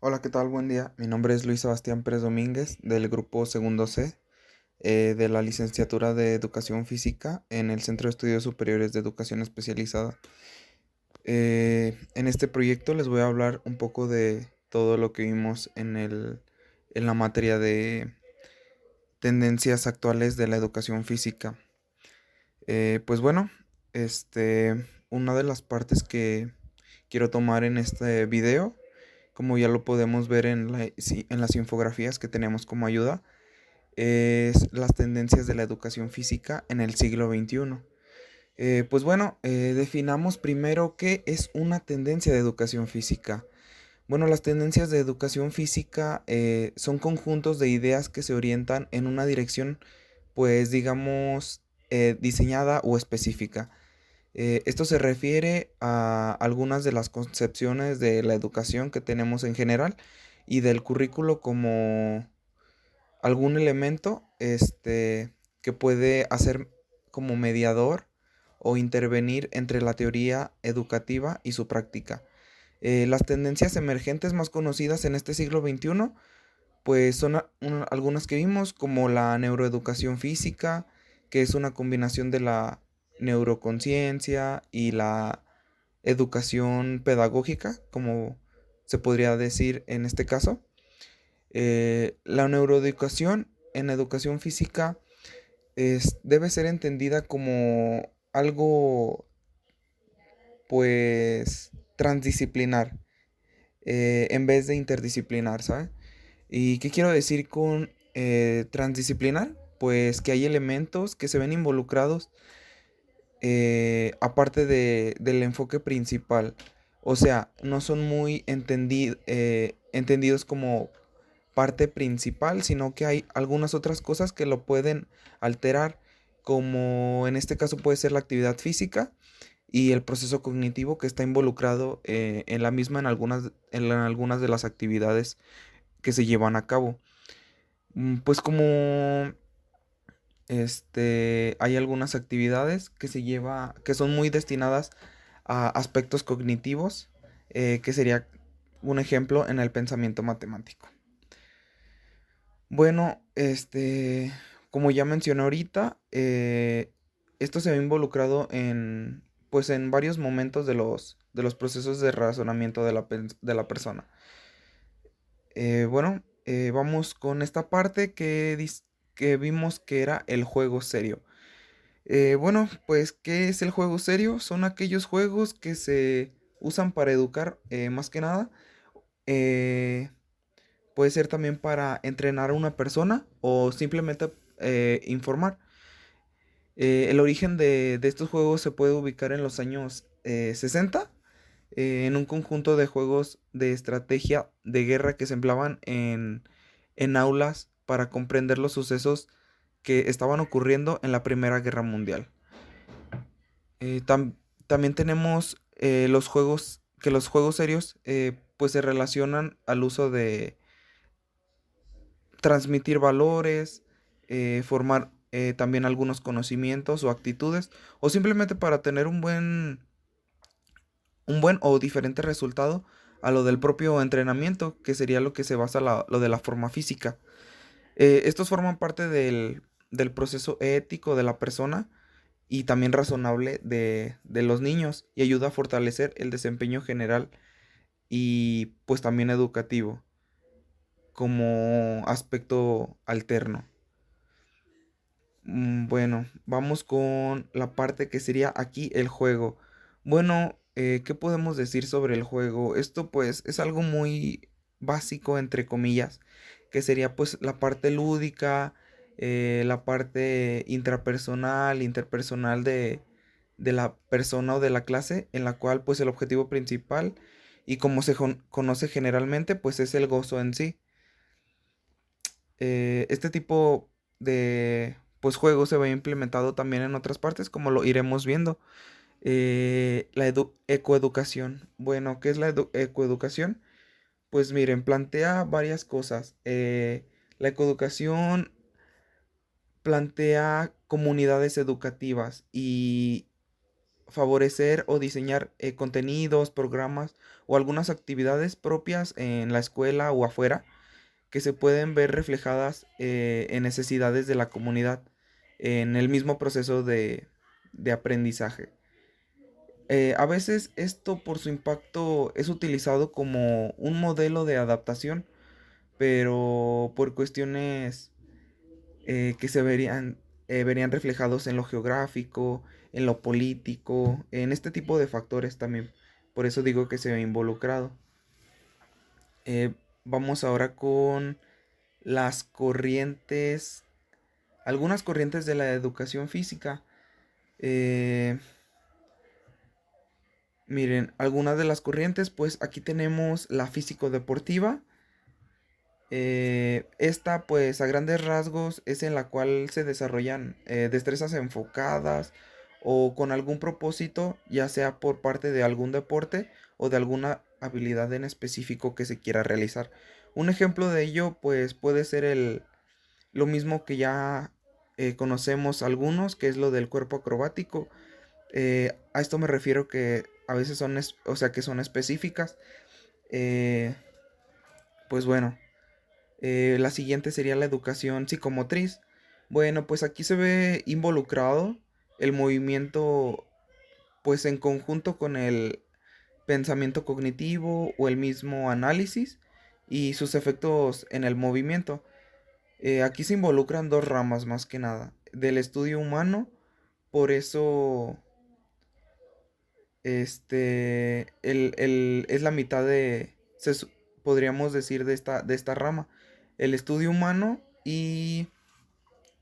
Hola, ¿qué tal? Buen día. Mi nombre es Luis Sebastián Pérez Domínguez del grupo Segundo C de la licenciatura de Educación Física en el Centro de Estudios Superiores de Educación Especializada. En este proyecto les voy a hablar un poco de todo lo que vimos en la materia de tendencias actuales de la educación física. Pues bueno, una de las partes que quiero tomar en este video, como ya lo podemos ver en las infografías que tenemos como ayuda, es las tendencias de la educación física en el siglo XXI. Pues bueno, definamos primero qué es una tendencia de educación física. Bueno, las tendencias de educación física son conjuntos de ideas que se orientan en una dirección, pues digamos, diseñada o específica. Esto se refiere a algunas de las concepciones de la educación que tenemos en general y del currículo como algún elemento que puede hacer como mediador o intervenir entre la teoría educativa y su práctica. Las tendencias emergentes más conocidas en este siglo XXI pues son algunas que vimos como la neuroeducación física, que es una combinación de la neuroconciencia y la educación pedagógica, como se podría decir en este caso. La neuroeducación en educación física debe ser entendida como algo pues transdisciplinar en vez de interdisciplinar, ¿sabes? ¿Y qué quiero decir con transdisciplinar? Pues que hay elementos que se ven involucrados aparte del enfoque principal. O sea, no son muy entendidos como parte principal, sino que hay algunas otras cosas que lo pueden alterar, como en este caso puede ser la actividad física y el proceso cognitivo que está involucrado en la misma en algunas de las actividades que se llevan a cabo. Pues como hay algunas actividades que son muy destinadas a aspectos cognitivos, que sería un ejemplo en el pensamiento matemático. Bueno, como ya mencioné ahorita, esto se ve involucrado pues en varios momentos de los procesos de razonamiento de la persona. Bueno, vamos con esta parte que vimos que era el juego serio. Bueno, pues, ¿qué es el juego serio? Son aquellos juegos que se usan para educar, más que nada. Eh, Puede ser también para entrenar a una persona o simplemente informar. El origen de estos juegos se puede ubicar en los años 60, en un conjunto de juegos de estrategia de guerra que se empleaban en aulas para comprender los sucesos que estaban ocurriendo en la Primera Guerra Mundial. Eh, tam- También tenemos los juegos serios pues se relacionan al uso de transmitir valores, formar también algunos conocimientos o actitudes, o simplemente para tener un buen o diferente resultado a lo del propio entrenamiento, que sería lo que se basa lo de la forma física. Estos forman parte del proceso ético de la persona y también razonable de los niños y ayuda a fortalecer el desempeño general y pues también educativo como aspecto alterno. Bueno, vamos con la parte que sería aquí el juego. Bueno, ¿qué podemos decir sobre el juego? Esto pues es algo muy básico, entre comillas, que sería pues la parte lúdica, la parte intrapersonal, interpersonal de la persona o de la clase, en la cual pues el objetivo principal y como conoce generalmente pues es el gozo en sí. Este tipo de pues juego se ve implementado también en otras partes, como lo iremos viendo. La ecoeducación. Bueno, ¿qué es la ecoeducación? Pues miren, plantea varias cosas. La ecoeducación plantea comunidades educativas y favorecer o diseñar contenidos, programas o algunas actividades propias en la escuela o afuera que se pueden ver reflejadas en necesidades de la comunidad en el mismo proceso de aprendizaje. A veces esto por su impacto es utilizado como un modelo de adaptación, pero por cuestiones que verían reflejados en lo geográfico, en lo político, en este tipo de factores también. Por eso digo que se ve involucrado. Eh, Vamos ahora con las corrientes, algunas corrientes de la educación física. Eh, Miren, algunas de las corrientes, pues aquí tenemos la físico-deportiva. Esta, pues a grandes rasgos, es en la cual se desarrollan destrezas enfocadas o con algún propósito, ya sea por parte de algún deporte o de alguna habilidad en específico que se quiera realizar. Un ejemplo de ello, pues puede ser lo mismo que ya conocemos algunos, que es lo del cuerpo acrobático. A esto me refiero que a veces o sea, que son específicas. Eh, pues bueno, la siguiente sería la educación psicomotriz. Bueno, pues aquí se ve involucrado el movimiento, pues en conjunto con el pensamiento cognitivo o el mismo análisis y sus efectos en el movimiento. Aquí se involucran dos ramas más que nada, del estudio humano, por eso es la mitad podríamos decir, de esta rama. El estudio humano y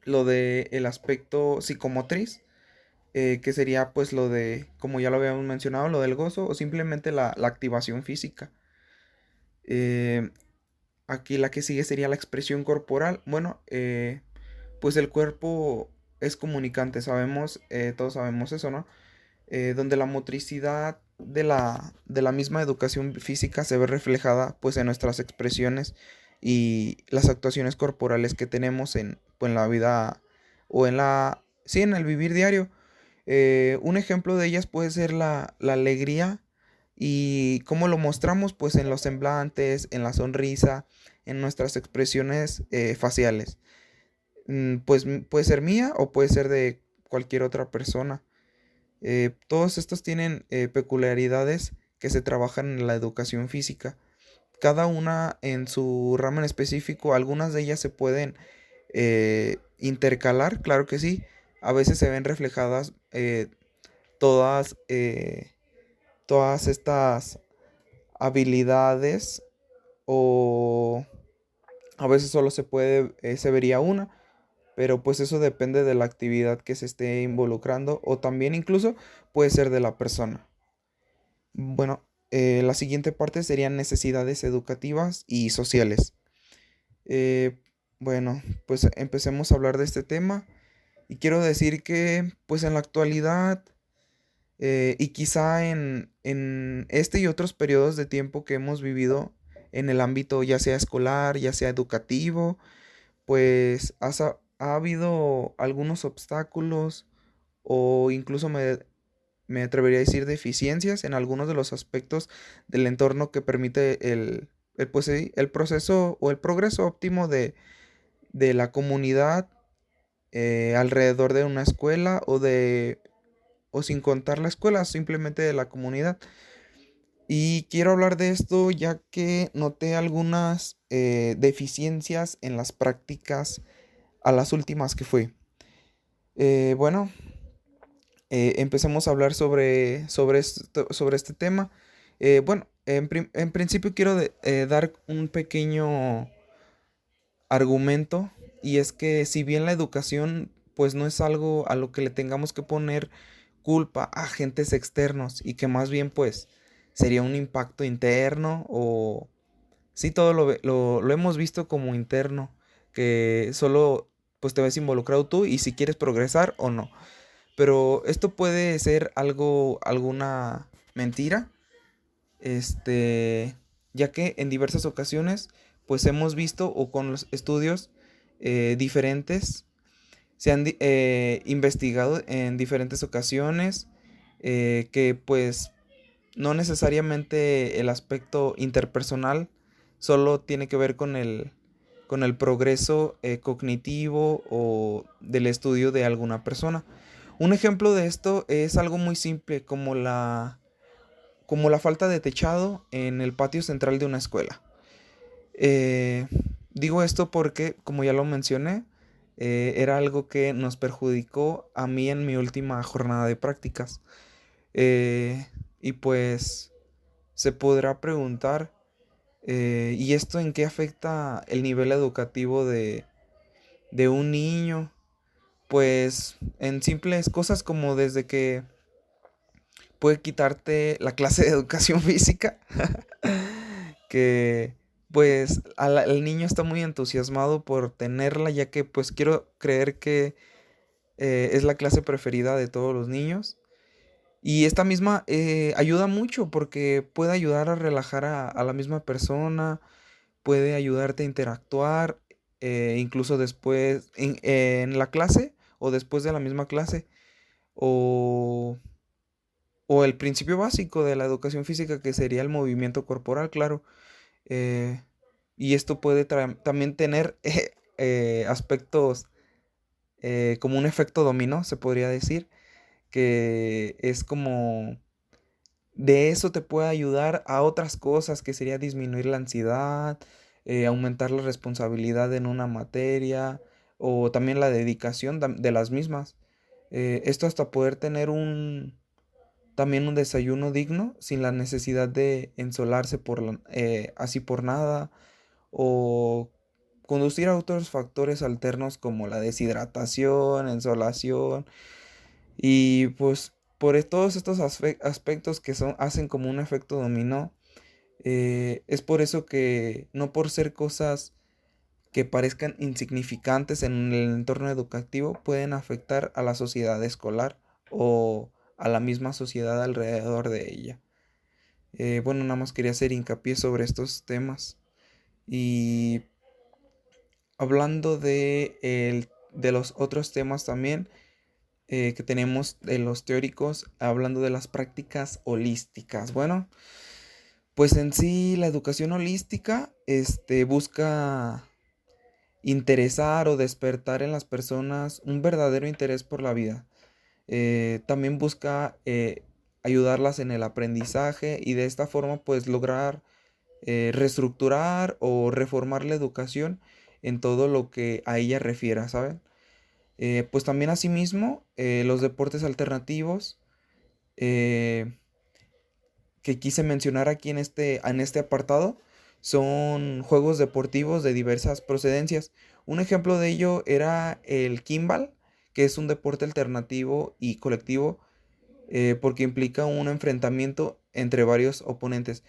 lo de el aspecto psicomotriz, que sería pues lo de, como ya lo habíamos mencionado, lo del gozo o simplemente la activación física. Eh, Aquí la que sigue sería la expresión corporal. Bueno, pues el cuerpo es comunicante, todos sabemos eso, ¿no? Donde la motricidad de la misma educación física se ve reflejada pues en nuestras expresiones y las actuaciones corporales que tenemos pues, en la vida o sí, en el vivir diario. Un ejemplo de ellas puede ser la alegría y cómo lo mostramos pues en los semblantes, en la sonrisa, en nuestras expresiones faciales. Pues puede ser mía o puede ser de cualquier otra persona. Todos estos tienen peculiaridades que se trabajan en la educación física. Cada una en su rama en específico, algunas de ellas se pueden intercalar, claro que sí. A veces se ven reflejadas todas, todas estas habilidades o a veces solo se vería una, pero pues eso depende de la actividad que se esté involucrando o también incluso puede ser de la persona. Bueno, la siguiente parte serían necesidades educativas y sociales. Eh, bueno, pues empecemos a hablar de este tema y quiero decir que pues en la actualidad y quizá en este y otros periodos de tiempo que hemos vivido en el ámbito ya sea escolar, ya sea educativo, pues ha habido algunos obstáculos o incluso me atrevería a decir deficiencias en algunos de los aspectos del entorno que permite pues, sí, el proceso o el progreso óptimo de la comunidad alrededor de una escuela o sin contar la escuela, simplemente de la comunidad. Y quiero hablar de esto ya que noté algunas deficiencias en las prácticas a las últimas que fui. Bueno, empecemos a hablar sobre este tema. Bueno, en principio quiero dar un pequeño argumento y es que si bien la educación pues no es algo a lo que le tengamos que poner culpa a agentes externos y que más bien pues sería un impacto interno o sí todo lo hemos visto como interno, que solo pues te ves involucrado tú y si quieres progresar o no. Pero esto puede ser alguna mentira, ya que en diversas ocasiones, pues hemos visto o con los estudios diferentes, se han investigado en diferentes ocasiones que pues no necesariamente el aspecto interpersonal solo tiene que ver con el progreso cognitivo o del estudio de alguna persona. Un ejemplo de esto es algo muy simple como la falta de techado en el patio central de una escuela. Eh, Digo esto porque, como ya lo mencioné, era algo que nos perjudicó a mí en mi última jornada de prácticas. Eh, y pues se podrá preguntar, ¿y esto en qué afecta el nivel educativo de un niño? Pues en simples cosas como desde que puede quitarte la clase de educación física, que pues el niño está muy entusiasmado por tenerla, ya que pues quiero creer que es la clase preferida de todos los niños. Y esta misma ayuda mucho porque puede ayudar a relajar a la misma persona, puede ayudarte a interactuar, incluso después en la clase o después de la misma clase, o, o el principio básico de la educación física que sería el movimiento corporal, claro. eh, y esto puede también tener aspectos como un efecto dominó, se podría decir, que es como de eso te puede ayudar a otras cosas, que sería disminuir la ansiedad, aumentar la responsabilidad en una materia o también la dedicación de las mismas. Esto hasta poder tener también un desayuno digno sin la necesidad de ensolarse así por nada o conducir a otros factores alternos como la deshidratación, insolación y pues todos estos aspectos que hacen como un efecto dominó, es por eso que no por ser cosas que parezcan insignificantes en el entorno educativo pueden afectar a la sociedad escolar o a la misma sociedad alrededor de ella. Bueno, nada más quería hacer hincapié sobre estos temas. Y hablando de los otros temas también, que tenemos de los teóricos, hablando de las prácticas holísticas. Bueno, pues en sí la educación holística busca interesar o despertar en las personas un verdadero interés por la vida. También busca ayudarlas en el aprendizaje y de esta forma pues lograr reestructurar o reformar la educación en todo lo que a ella refiera, ¿saben? Pues también asimismo, los deportes alternativos eh, que quise mencionar aquí en este apartado son juegos deportivos de diversas procedencias. Un ejemplo de ello era el kimball, que es un deporte alternativo y colectivo porque implica un enfrentamiento entre varios oponentes.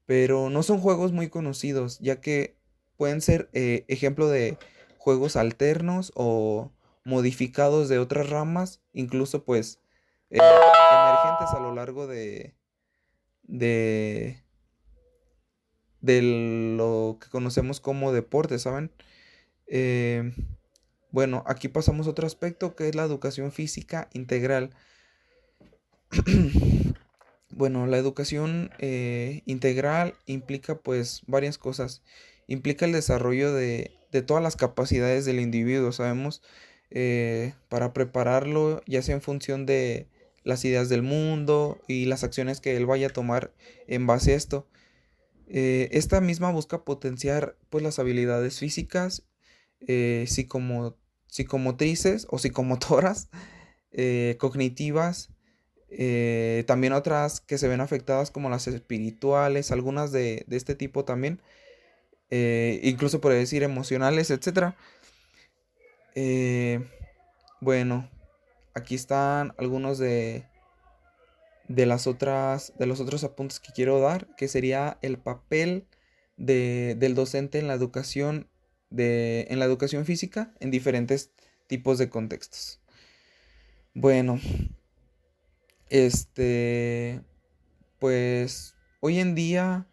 Pero no son juegos muy conocidos, ya que pueden ser ejemplo de juegos alternos o modificados de otras ramas, incluso pues emergentes a lo largo de, de lo que conocemos como deporte, ¿saben? Eh, bueno, aquí pasamos a otro aspecto que es la educación física integral. Bueno, la educación integral implica pues varias cosas. Implica el desarrollo de todas las capacidades del individuo, sabemos, para prepararlo, ya sea en función de las ideas del mundo y las acciones que él vaya a tomar en base a esto. Esta misma busca potenciar pues las habilidades físicas, psicomotrices o psicomotoras, cognitivas, también otras que se ven afectadas como las espirituales, algunas de este tipo también, incluso por decir emocionales, etcétera. Eh, bueno, aquí están algunos de los otros apuntes que quiero dar, que sería el papel del docente en la educación, en la educación física en diferentes tipos de contextos. Bueno, este, pues hoy en día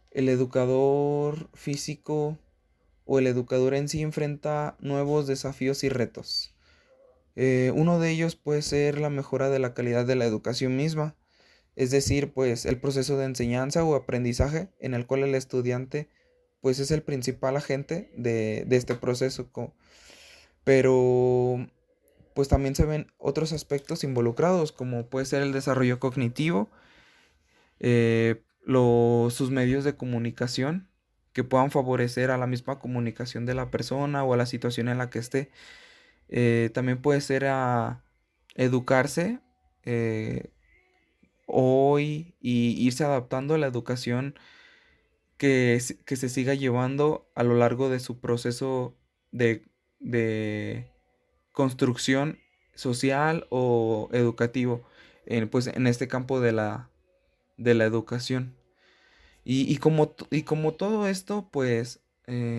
el educador físico o el educador en sí enfrenta nuevos desafíos y retos. Uno de ellos puede ser la mejora de la calidad de la educación misma, es decir, pues el proceso de enseñanza o aprendizaje en el cual el estudiante pues es el principal agente de este proceso. Pero pues también se ven otros aspectos involucrados, como puede ser el desarrollo cognitivo, sus medios de comunicación que puedan favorecer a la misma comunicación de la persona o a la situación en la que esté. También puede ser a educarse eh, hoy y irse adaptando a la educación que se siga llevando a lo largo de su proceso de construcción social o educativo, pues en este campo de la educación. Y como todo esto, pues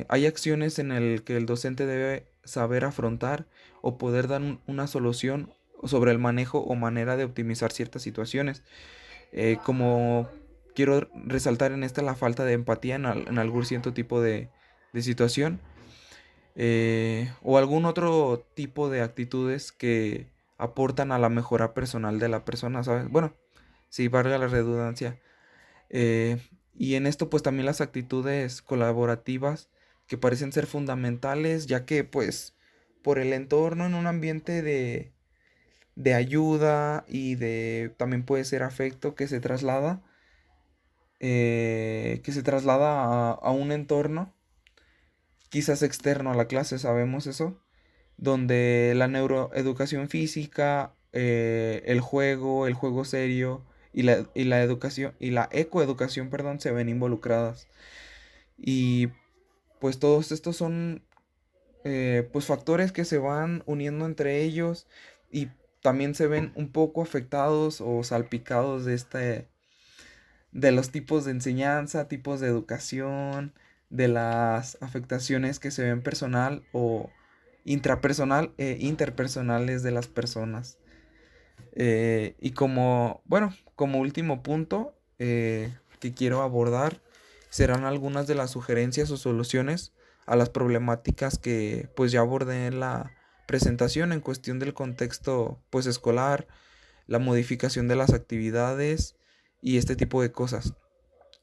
hay acciones en el que el docente debe saber afrontar o poder dar una solución sobre el manejo o manera de optimizar ciertas situaciones. Como quiero resaltar en esta la falta de empatía en algún cierto tipo de situación, o algún otro tipo de actitudes que aportan a la mejora personal de la persona, ¿sabes? Bueno, si valga la redundancia. Eh, y en esto pues también las actitudes colaborativas que parecen ser fundamentales, ya que pues por el entorno en un ambiente de ayuda y de también puede ser afecto que se traslada a un entorno quizás externo a la clase, sabemos eso, donde la neuroeducación física, el juego serio y la educación y la ecoeducación, perdón, se ven involucradas. Y pues todos estos son pues factores que se van uniendo entre ellos y también se ven un poco afectados o salpicados de los tipos de enseñanza, tipos de educación, de las afectaciones que se ven personal o intrapersonal e interpersonales de las personas. Y como, bueno, como último punto que quiero abordar serán algunas de las sugerencias o soluciones a las problemáticas que pues ya abordé en la presentación en cuestión del contexto pues escolar, la modificación de las actividades y este tipo de cosas.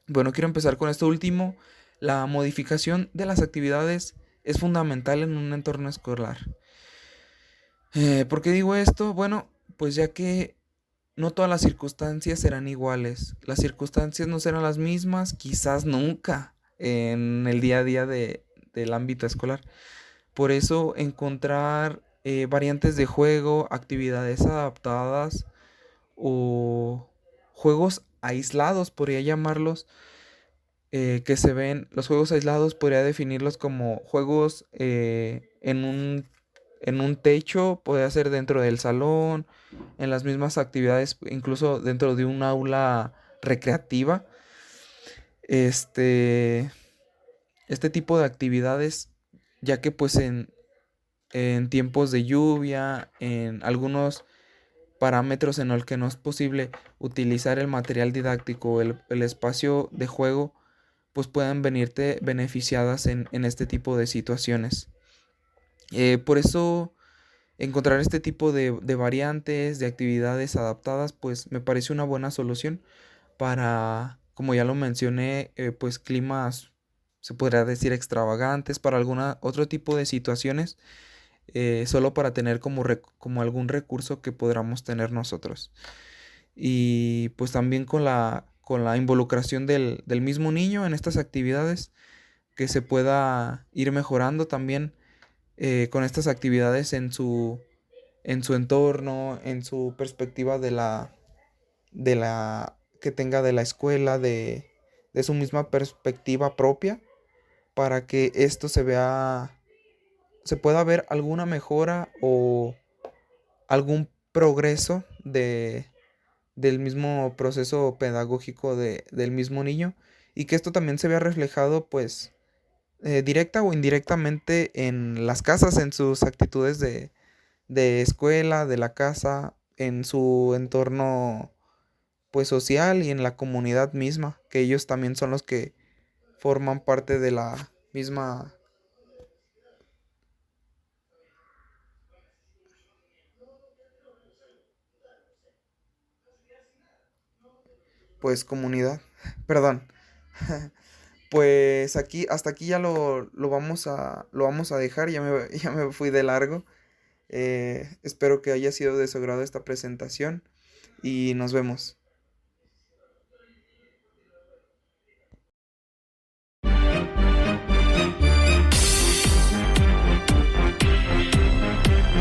Bueno, quiero empezar con esto último. La modificación de las actividades es fundamental en un entorno escolar. ¿Por qué digo esto? Bueno, pues ya que no todas las circunstancias serán iguales. Las circunstancias no serán las mismas, quizás nunca, en el día a día del ámbito escolar. Por eso encontrar variantes de juego, actividades adaptadas o juegos aislados, podría llamarlos, que se ven, los juegos aislados podría definirlos como juegos en un techo, podría ser dentro del salón, en las mismas actividades, incluso dentro de un aula recreativa. Este, este tipo de actividades, ya que pues en tiempos de lluvia, en algunos parámetros en los que no es posible utilizar el material didáctico, el espacio de juego, pues puedan venirte beneficiadas en este tipo de situaciones. Por eso encontrar este tipo de variantes, de actividades adaptadas, pues me parece una buena solución para, como ya lo mencioné, pues climas, se podría decir extravagantes, para alguna otro tipo de situaciones, solo para tener como algún recurso que podamos tener nosotros. Y pues también con la involucración del mismo niño en estas actividades, que se pueda ir mejorando también con estas actividades en su entorno, en su perspectiva de la que tenga de la escuela, de su misma perspectiva propia, para que esto se pueda ver alguna mejora o algún progreso del mismo proceso pedagógico del mismo niño, y que esto también se vea reflejado pues directa o indirectamente en las casas, en sus actitudes de escuela, de la casa, en su entorno pues social y en la comunidad misma, que ellos también son los que forman parte de la misma pues comunidad, perdón. Pues aquí, hasta aquí ya lo vamos a dejar, ya me fui de largo. Espero que haya sido de su agrado esta presentación y nos vemos.